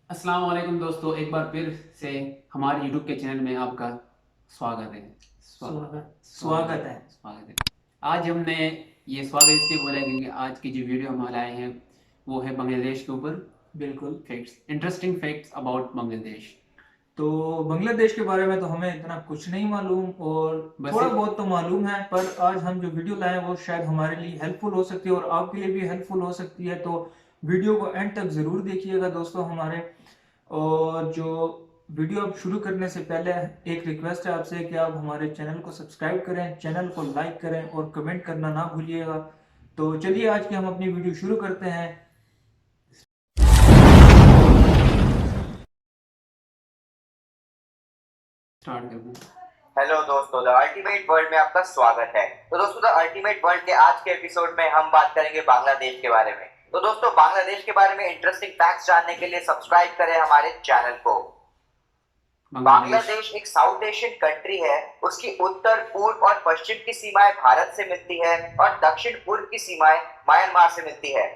अस्सलाम वालेकुम दोस्तों, एक बार फिर से हमारे यूट्यूब के चैनल में आपका स्वागत है। स्वागत स्वागत स्वागत है। स्वागत है। आज हमने ये स्वागत इसलिए बोला है क्योंकि आज की जो वीडियो हम लाए हैं वो है बांग्लादेश के ऊपर। बिल्कुल। Facts, interesting facts about Bangladesh. तो बांग्लादेश के बारे में तो हमें इतना कुछ नहीं मालूम और बस थोड़ा एक बहुत तो मालूम है, पर आज हम जो वीडियो लाए हैं वो शायद हमारे लिए हेल्पफुल हो सकती है और आपके लिए भी हेल्पफुल हो सकती है। तो वीडियो को एंड तक ज़रूर देखिएगा दोस्तों हमारे। और जो वीडियो अब शुरू करने से पहले एक रिक्वेस्ट है आपसे कि आप हमारे चैनल को सब्सक्राइब करें, चैनल को लाइक करें और कमेंट करना ना भूलिएगा। तो चलिए आज की हम अपनी वीडियो शुरू करते हैं। स्टार्ट कर दूं। हेलो दोस्तों, द अल्टीमेट वर्ल्ड में आपका स्वागत है। तो दोस्तों, द अल्टीमेट वर्ल्ड के आज के एपिसोड में हम बात करेंगे बांग्लादेश के बारे में। तो दोस्तों, बांग्लादेश के बारे में इंटरेस्टिंग फैक्ट्स जानने के लिए सब्सक्राइब करें हमारे चैनल को। बांग्लादेश एक साउथ एशियन कंट्री है। उसकी उत्तर, पूर्व और पश्चिम की सीमाएं भारत से मिलती है और दक्षिण पूर्व की सीमाएं म्यांमार से मिलती है।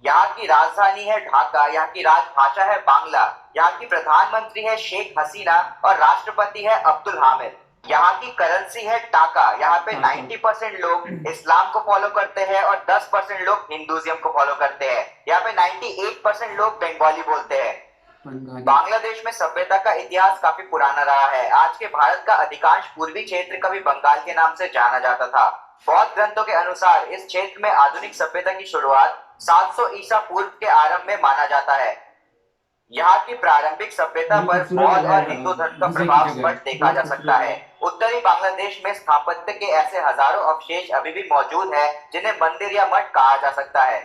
यहाँ की राजधानी है ढाका, यहाँ की राजभाषा है बांग्ला, यहाँ की प्रधानमंत्री है शेख हसीना और राष्ट्रपति है अब्दुल हामिद। यहाँ की करेंसी है टाका। यहाँ पे 90% लोग इस्लाम को फॉलो करते हैं और 10% लोग हिंदुइज्म को फॉलो करते हैं। यहाँ पे 98% लोग बंगाली बोलते हैं। बांग्लादेश में सभ्यता का इतिहास काफी पुराना रहा है। आज के भारत का अधिकांश पूर्वी क्षेत्र कभी बंगाल के नाम से जाना जाता था। बौद्ध ग्रंथों के अनुसार इस क्षेत्र में आधुनिक सभ्यता की शुरुआत 700 ईसा पूर्व के आरंभ में माना जाता है। यहाँ की प्रारंभिक सभ्यता पर बौद्ध और हिंदू धर्म का प्रभाव स्पष्ट देखा जा सकता है। उत्तरी बांग्लादेश में स्थापत्य के ऐसे हजारों अवशेष अभी भी मौजूद है जिन्हें मंदिर या मठ कहा जा सकता है।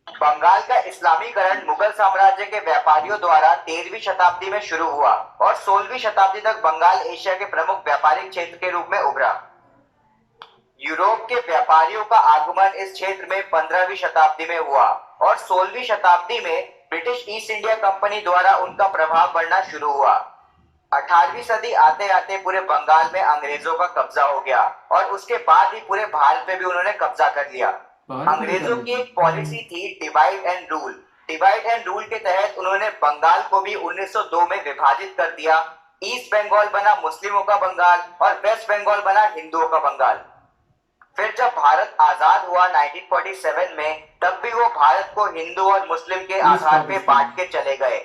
बंगाल का इस्लामीकरण मुगल साम्राज्य के व्यापारियों द्वारा 13वीं शताब्दी में शुरू हुआ और 16वीं शताब्दी तक बंगाल एशिया के प्रमुख व्यापारिक क्षेत्र के रूप में उभरा। यूरोप के व्यापारियों का आगमन इस क्षेत्र में 15वीं शताब्दी में हुआ और 16वीं शताब्दी में ब्रिटिश ईस्ट इंडिया कंपनी द्वारा उनका प्रभाव बढ़ना शुरू हुआ। 18वीं सदी आते आते पूरे बंगाल में अंग्रेजों का कब्जा हो गया और उसके बाद ही पूरे भारत में भी उन्होंने कब्जा कर लिया। अंग्रेजों की एक पॉलिसी थी divide and rule. Divide and rule के तहत उन्होंने बंगाल को भी 1902 में विभाजित कर दिया। ईस्ट बंगाल बना मुस्लिमों का बंगाल और वेस्ट बंगाल बना हिंदुओं का बंगाल। फिर जब भारत आजाद हुआ 1947 में, तब भी वो भारत को हिंदू और मुस्लिम के आधार पे बांट के चले गए।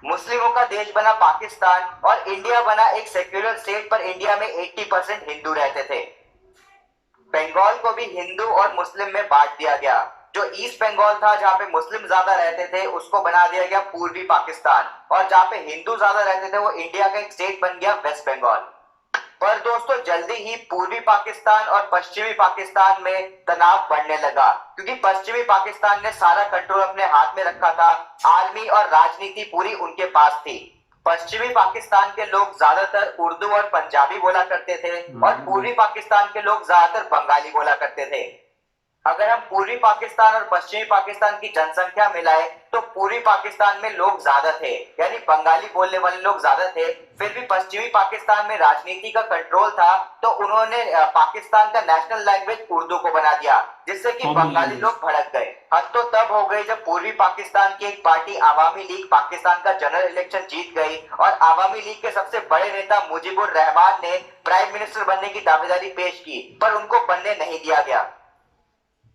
मुस्लिमों का देश बना पाकिस्तान और इंडिया बना एक सेक्युलर स्टेट, पर इंडिया में 80% हिंदू रहते थे। बंगाल को भी हिंदू और मुस्लिम में बांट दिया गया। जो ईस्ट बंगाल था, जहाँ पे मुस्लिम ज्यादा रहते थे, उसको बना दिया गया पूर्वी पाकिस्तान, और जहाँ पे हिंदू ज्यादा रहते थे वो इंडिया का एक स्टेट बन गया वेस्ट बंगाल। पर दोस्तों, जल्दी ही पूर्वी पाकिस्तान और पश्चिमी पाकिस्तान में तनाव बढ़ने लगा, क्योंकि पश्चिमी पाकिस्तान ने सारा कंट्रोल अपने हाथ में रखा था। आर्मी और राजनीति पूरी उनके पास थी। पश्चिमी पाकिस्तान के लोग ज्यादातर उर्दू और पंजाबी बोला करते थे और पूर्वी पाकिस्तान के लोग ज्यादातर बंगाली बोला करते थे। अगर हम पूर्वी पाकिस्तान और पश्चिमी पाकिस्तान की जनसंख्या मिलाए तो पूर्वी पाकिस्तान में लोग ज्यादा थे, यानी बंगाली बोलने वाले लोग ज्यादा थे। फिर भी पश्चिमी पाकिस्तान में राजनीति का कंट्रोल था, तो उन्होंने पाकिस्तान का नेशनल लैंग्वेज उर्दू को बना दिया, जिससे कि बंगाली लोग भड़क गए। हद तो तब हो गई जब पूर्वी पाकिस्तान की एक पार्टी आवामी लीग पाकिस्तान का जनरल इलेक्शन जीत गई और आवामी लीग के सबसे बड़े नेता मुजीबुर रहमान ने प्राइम मिनिस्टर बनने की दावेदारी पेश की, पर उनको बनने नहीं दिया गया।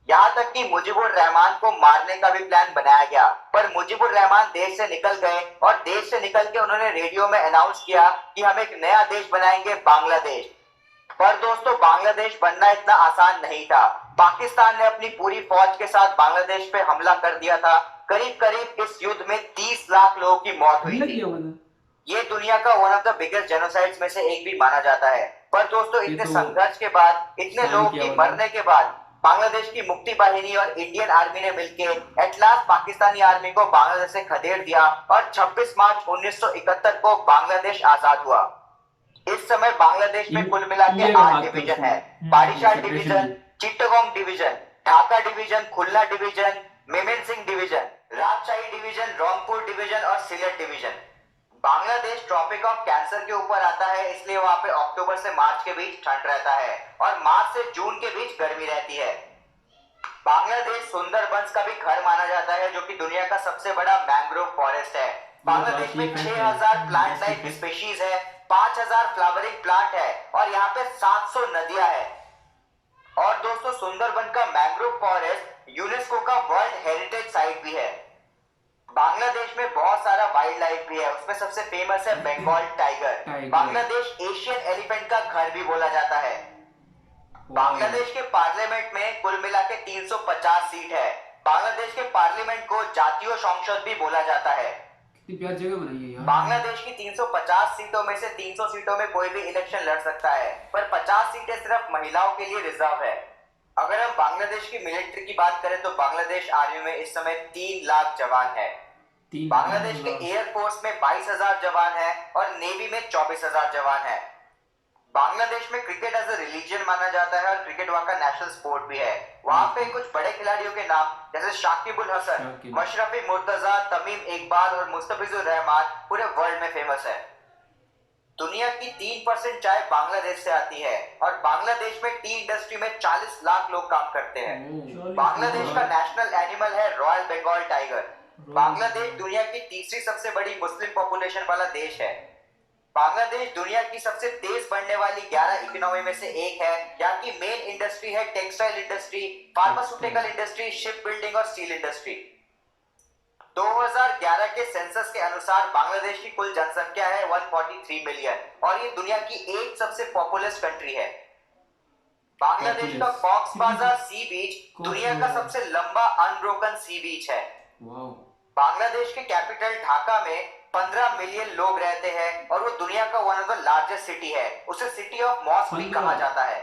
यहाँ तक कि मुजीबुर रहमान को मारने का भी प्लान बनाया गया, पर मुजीबुर रहमान देश से निकल गए और देश से निकल के उन्होंने रेडियो में अनाउंस किया कि हम एक नया देश बनाएंगे, बांग्लादेश। पर दोस्तों, बांग्लादेश बनना इतना आसान नहीं था। पाकिस्तान ने अपनी पूरी फौज के साथ बांग्लादेश पे हमला कर दिया था। करीब करीब इस युद्ध में 30 लाख लोगों की मौत हुई थी। ये दुनिया का one of the biggest genocides में से एक भी माना जाता है। पर दोस्तों, इतने संघर्ष के बाद, इतने लोगों के मरने के बाद, बांग्लादेश की मुक्ति बाहिनी और इंडियन आर्मी ने मिलकर एट लास्ट पाकिस्तानी आर्मी को बांग्लादेश से खदेड़ दिया और 26 मार्च 1971 को बांग्लादेश आजाद हुआ। इस समय बांग्लादेश में कुल मिला के 8 डिवीजन है। Barishal division, Chittagong division, Dhaka division, Khulna division, Mymensingh division, Rajshahi division, Rangpur division और Sylhet division. Bangladesh tropic of cancer के ऊपर आता है, इसलिए वहां पे अक्टूबर से मार्च के बीच ठंड रहता है और मार्च से जून के बीच गर्मी रहती है। बांग्लादेश सुंदरबंस का भी घर माना जाता है, जो कि दुनिया का सबसे बड़ा मैंग्रोव फॉरेस्ट है। बांग्लादेश में 6000 प्लांट लाइफ स्पीशीज है, 5000 फ्लावरिंग प्लांट है और यहाँ पे 700 नदियां है। और दोस्तों सुंदरबन का मैंग्रोव फॉरेस्ट यूनेस्को का वर्ल्ड हेरिटेज साइट भी है। बांग्लादेश में बहुत सारा वाइल्ड लाइफ भी है, उसमें सबसे फेमस है Bengal tiger. Bangladesh Asian elephant का घर भी बोला जाता है। बांग्लादेश के पार्लियामेंट में कुल मिला के 350 सीट है। बांग्लादेश के पार्लियामेंट को जातीय संसद भी बोला जाता है। कितनी प्यारी जगह बनाई है यार। बांग्लादेश की 350 सीटों में से 300 सीटों में कोई भी इलेक्शन लड़ सकता है, पर 50 सीटें सिर्फ महिलाओं के लिए रिजर्व है। अगर हम बांग्लादेश की मिलिट्री की बात करें तो बांग्लादेश आर्मी में इस समय 3 लाख जवान है। बांग्लादेश के एयरफोर्स में 22,000 जवान है और नेवी में 24,000 जवान है। बांग्लादेश में क्रिकेट एज अ रिलीजन माना जाता है और क्रिकेट वहाँ का नेशनल स्पोर्ट भी है। वहाँ पे कुछ बड़े खिलाड़ियों के नाम जैसे शाकिबुल हसन, मशरफी मुर्तजा, तमीम इकबाल और मुस्तफिजुर रहमान पूरे वर्ल्ड में फेमस है। दुनिया की 3% चाय बांग्लादेश से आती है और बांग्लादेश में टी इंडस्ट्री में 40 लाख लोग काम करते हैं। बांग्लादेश का नेशनल एनिमल है रॉयल बंगाल टाइगर। बांग्लादेश दुनिया की तीसरी सबसे बड़ी मुस्लिम पॉपुलेशन वाला देश है। बांग्लादेश दुनिया की सबसे तेज बढ़ने वाली 11 इकोनॉमी में से एक है। यहाँ की मेन इंडस्ट्री है textile industry, pharmaceutical industry, ship building और स्टील इंडस्ट्री। 2011 के सेंसस के अनुसार बांग्लादेश की कुल जनसंख्या है 143 मिलियन और ये दुनिया की 8 सबसे पॉपुलस कंट्री है। बांग्लादेश का कॉक्स बाजार सी बीच दुनिया का सबसे लंबा अनब्रोकन सी बीच है। बांग्लादेश के कैपिटल ढाका में 15 मिलियन लोग रहते हैं और वो दुनिया का one of the largest city है। उसे सिटी ऑफ मॉस्क भी कहा जाता है।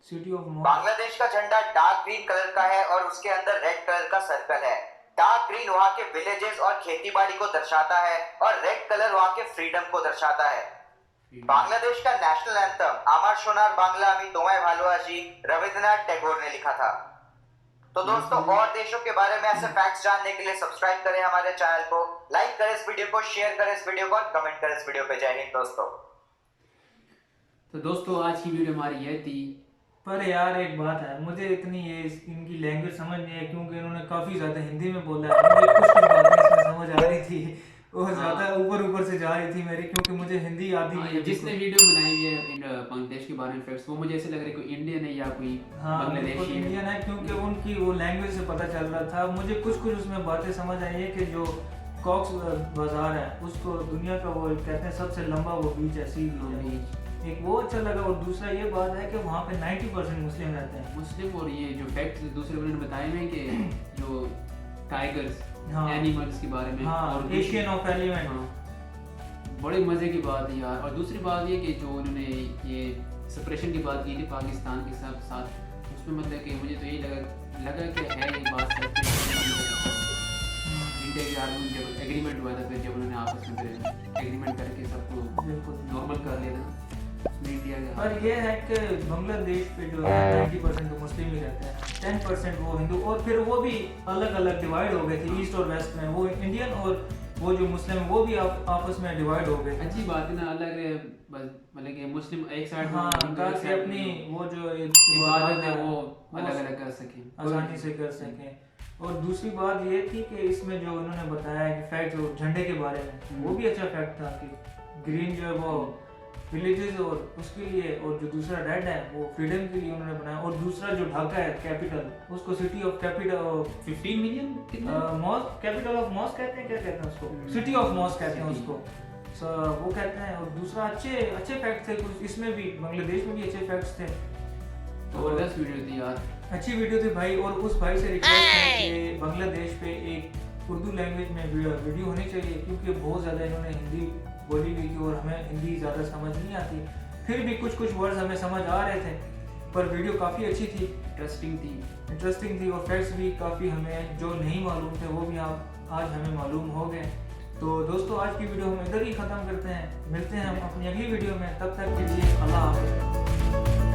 City of mask. बांग्लादेश का झंडा डार्क ग्रीन कलर का है और उसके अंदर रेड कलर का सर्कल है। डार्क ग्रीन वहाँ के विलेजेस और खेतीबाड़ी को दर्शाता है और रेड कलर वहाँ के फ्रीडम को दर्शाता है। बांग्लादेश का नेशनल एंथम आमार सोनार बांग्ला अमी तोमाय भालोबासी रविंद्रनाथ टैगोर ने लिखा था। तो दोस्तों और देशों के बारे में ऐसे फैक्ट्स जानने के लिए सब्सक्राइब करें हमारे चैनल को, लाइक करें इस वीडियो को, शेयर करें इस वीडियो को और कमेंट करें इस वीडियो पे। जय हिंद दोस्तों। तो दोस्तों आज की वीडियो हमारी ये थी। पर यार एक बात है, मुझे इतनी ये इनकी लैंग्वेज समझ नहीं है क्योंकि इन्होंने काफी ज्यादा हिंदी में बोला है। मुझे कुछ बातें इसमें समझ आ रही थी और ज्यादा ऊपर से जा रही थी मेरी, क्योंकि मुझे हिंदी आती नहीं है। जिसने वीडियो बनाई है बांग्लादेश के बारे में फैक्ट्स, वो मुझे ऐसे लग रहा है कोई इंडियन है या कोई बांग्लादेशी इंडियन है, क्योंकि उनकी वो लैंग्वेज से पता चल रहा था। मुझे कुछ उसमें बातें समझ आई है कि जो कॉक्स बाजार है उसको दुनिया का वो कहते हैं सबसे लंबा वो बीच है, सी बीच, एक वो अच्छा लगा। और दूसरा ये बात है कि वहाँ पे 90% मुस्लिम रहते हैं। मुस्लिम और ये जो फैक्ट्स दूसरे उन्होंने बताए हैं कि जो टाइगर्स एनिमल्स के बारे में और एशियन ऑफ एलिफेंट, बड़े मजे की बात है यार। और दूसरी बात ये कि जो उन्होंने ये सेपरेशन की बात की थी पाकिस्तान के साथ, उसमें मतलब कि मुझे तो यही लगा कि है ये बात सच है। इंडिया के आर्मी जब एग्रीमेंट हुआ था, फिर जब उन्होंने आपस में एग्रीमेंट करके सबको बिल्कुल नॉर्मल कर लिया था। पर ये है कि बांग्लादेश पे जो है 90% तो मुस्लिम ही रहते हैं, 10% वो हिंदू, और फिर वो भी अलग अलग डिवाइड हो गए थे ईस्ट और वेस्ट में। वो इंडियन और वो जो मुस्लिम वो भी आपस में डिवाइड हो गए। अच्छी बात है ना, अलग मतलब कि मुस्लिम एक साइड ताकि अपनी वो जो इबादत है वो अलग अलग कर सकें, आसानी से कर सकें। और दूसरी बात ये थी कि इसमें जो उन्होंने बताया कि फैक्ट जो झंडे के बारे में, वो भी अच्छा फैक्ट था कि ग्रीन जो है वो विलेजेस और उसके लिए, और जो दूसरा रेड है वो फ्रीडम के लिए उन्होंने बनाया। और दूसरा जो ढाका है कैपिटल, उसको city of capital 15 million mosque, capital of mosque कहते हैं, क्या कहते हैं उसको, सिटी ऑफ मॉस्क कहते हैं उसको, वो कहते हैं। और दूसरा अच्छे फैक्ट थे कुछ इसमें भी, बांग्लादेश में भी अच्छे फैक्ट्स थे। जबरदस्त वीडियो थी यार, अच्छी वीडियो थी भाई। और उस भाई से रिक्वेस्ट है कि बांग्लादेश पे एक उर्दू लैंग्वेज में वीडियो होनी चाहिए, क्योंकि बहुत ज़्यादा इन्होंने हिंदी बोली हुई थी और हमें हिंदी ज़्यादा समझ नहीं आती। फिर भी कुछ वर्ड्स हमें समझ आ रहे थे, पर वीडियो काफ़ी अच्छी थी, इंटरेस्टिंग थी। और फैक्ट्स भी काफ़ी हमें जो नहीं मालूम थे वो भी आज हमें मालूम हो गए। तो दोस्तों आज की वीडियो हम इधर ही ख़त्म करते हैं, मिलते हैं हम अपनी अगली वीडियो में। तब तक के लिए अल्लाह हाफ़िज़।